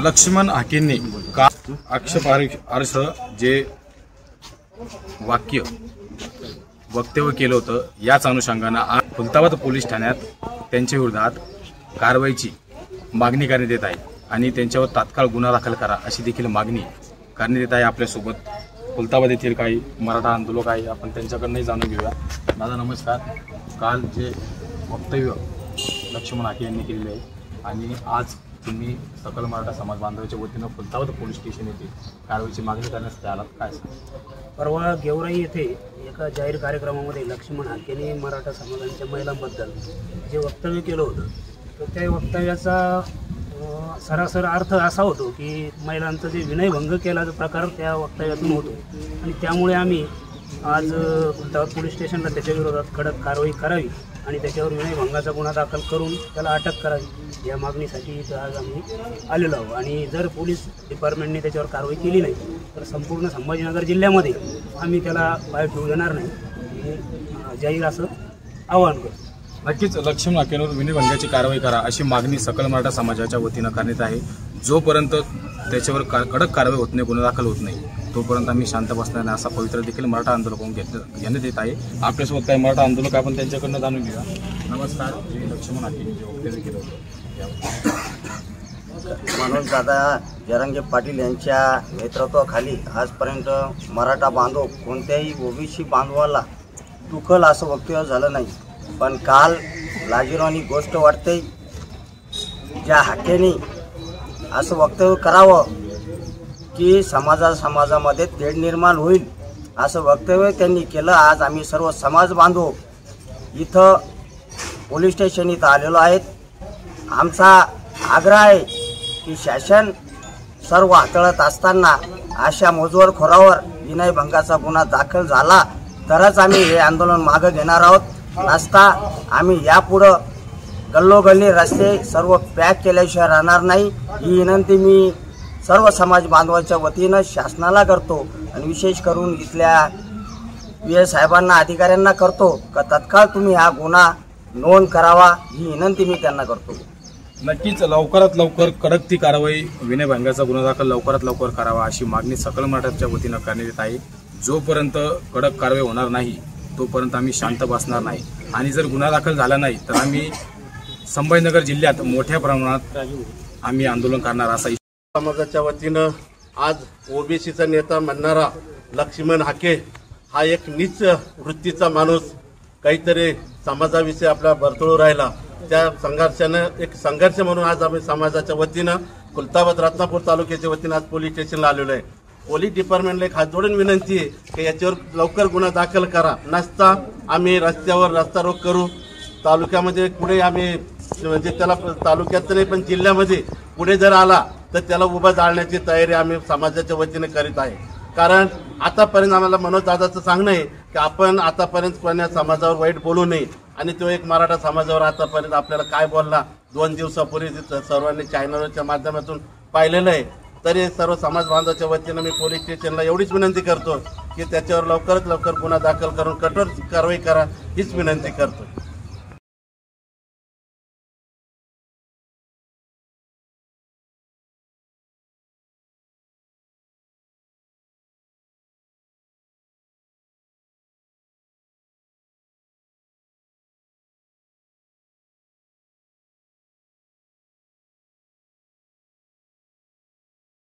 लक्ष्मण हाकेंनी का आक्षेपार्ह जे वक्तव्य केलं होतं, याच अनुषंगानं आज खुलताबाद पोलीस ठाण्यात त्यांच्या विरोधात कारवाईची मागणी करण्यात येत आहे आणि त्यांच्यावर तात्काळ गुन्हा दाखल करा अशी देखील मागणी करण्यात येत आहे। आपल्यासोबत खुलताबाद येथील काही मराठा आंदोलक आहे, आपण त्यांच्याकडूनही जाणून घेऊया। दादा नमस्कार। काल जे वक्तव्य लक्ष्मण हाके यांनी केलेले आहे आणि आज तुम्ही सकल मराठा समाज बांधवांच्या वतीनं खुलताबाद पोलीस स्टेशन येथे कारवाईची मागणी करण्यास आलात, काय सांगा? परवा गेवराई येथे एका जाहीर कार्यक्रमामध्ये लक्ष्मण हाकेंनी मराठा समाजाच्या महिलांबद्दल जे वक्तव्य केलं होतं, तर त्या वक्तव्याचा सरासर अर्थ असा होतो की महिलांचा जे विनयभंग केल्याचा प्रकार त्या वक्तव्यातून होतो आणि त्यामुळे आम्ही आज खुलताबाद पोलीस स्टेशनला त्याच्या विरोधात कडक कारवाई करावी आणि त्याच्यावर विनयभंगाचा गुन्हा दाखल करून त्याला अटक करावी या मागणीसाठी आज आम्ही आलेलो आहोत। आणि जर पोलीस डिपार्टमेंटने त्याच्यावर कारवाई केली नाही तर संपूर्ण संभाजीनगर जिल्ह्यामध्ये आम्ही त्याला बाहेर ठेवू देणार नाही, हे जाहीर असं आवाहन करतो। नक्कीच लक्ष्मण हाकेंवर विनयभंगाची कारवाई करा अशी मागणी सकल मराठा समाजाच्या वतीनं करण्यात आहे। जोपर्यंत त्याच्यावर कडक कारवाई होत नाही, गुन्हा दाखल होत नाही, तोपर्यंत आम्ही शांत बसणार नाही असा पवित्र देखील मराठा आंदोलकांकडून घेण्यात येत आहे। आपल्यासोबत काही मराठा आंदोलक आपण त्यांच्याकडनं जाणून घेऊया। नमस्कार। जे लक्ष्मण हाकेंनी जे वक्तव्य केलं होतं, मनोज दादा जरांगे पाटील यांच्या नेतृत्वाखाली आजपर्यंत मराठा बांधव कोणत्याही ओबीसी बांधवाला दुखल असं वक्तव्य झालं नाही, पण काल लाजिरवाणी गोष्ट वाटते। ज्या हाकेंनी असं वक्तव्य करावं की समाजामध्ये तेढ निर्माण होईल असं वक्तव्य त्यांनी केलं। आज आम्ही सर्व समाज बांधव इथं पोलीस स्टेशन इथं आलेलो आहेत। आमचा आग्रह आहे की शासन सर्व हाताळत असताना अशा मोजवरखोरावर विनयभंगाचा गुन्हा दाखल झाला तरच आम्ही हे आंदोलन मागे घेणार आहोत, नसता आम्ही यापुढं गल्लोगल्ली रस्ते सर्व पॅक केल्याशिवाय राहणार नाही। ही विनंती मी सर्व समाज बांधवांच्या वतीनं शासनाला करतो आणि विशेष करून इथल्या VS साहेबांना अधिकाऱ्यांना करतो का तत्काळ तुम्ही हा गुन्हा नोंद करावा, ही विनंती मी त्यांना करतो। नक्कीच लवकरात लवकर कडक ती कारवाई, विनयभंगाचा गुन्हा दाखल लवकरात लवकर करावा अशी मागणी सकल मराठाच्या वतीनं करण्यात येत आहे। जोपर्यंत कडक कारवाई होणार नाही तोपर्यंत आम्ही शांत बसणार नाही आणि जर गुन्हा दाखल झाला नाही तर आम्ही संभाजीनगर जिल्ह्यात मोठ्या प्रमाणात आम्ही आंदोलन करणार असा समाजाच्या वतीनं आज ओबीसीचा नेता म्हणणारा लक्ष्मण हाके हा एक नीच वृत्तीचा माणूस, काहीतरी समाजाविषयी आपला बरतळू राहिला, त्या संघर्षानं एक संघर्ष म्हणून आज आम्ही समाजाच्या वतीनं खुलताबाद रत्नापूर तालुक्याच्या वतीनं आज पोलीस स्टेशनला आलेलो आहे। पोलीस डिपार्टमेंटला एक हात जोडून विनंती आहे की याच्यावर लवकर गुन्हा दाखल करा, नसता आम्ही रस्त्यावर रस्ता रोक करू। तालुक्यामध्ये पुढे आम्ही म्हणजे त्याला तालुक्यात नाही पण जिल्ह्यामध्ये पुढे जर आला तर त्याला उभा जाळण्याची तयारी आम्ही समाजाच्या वतीने करीत आहे। कारण आतापर्यंत आम्हाला मनोज दादाचं सांगणं आहे की आपण आतापर्यंत कोण्या समाजावर वाईट बोलू नये आणि तो एक मराठा समाजावर आतापर्यंत आपल्याला काय बोलला 2 दिवसापूर्वी सर्वांनी चॅनलच्या माध्यमातून पाहिलेलं आहे। तरी सर्व समाज बांधवाच्या वतीनं मी पोलीस स्टेशनला एवढीच विनंती करतो की त्याच्यावर लवकरात लवकर गुन्हा दाखल करून कठोर कारवाई करा हीच विनंती करतो।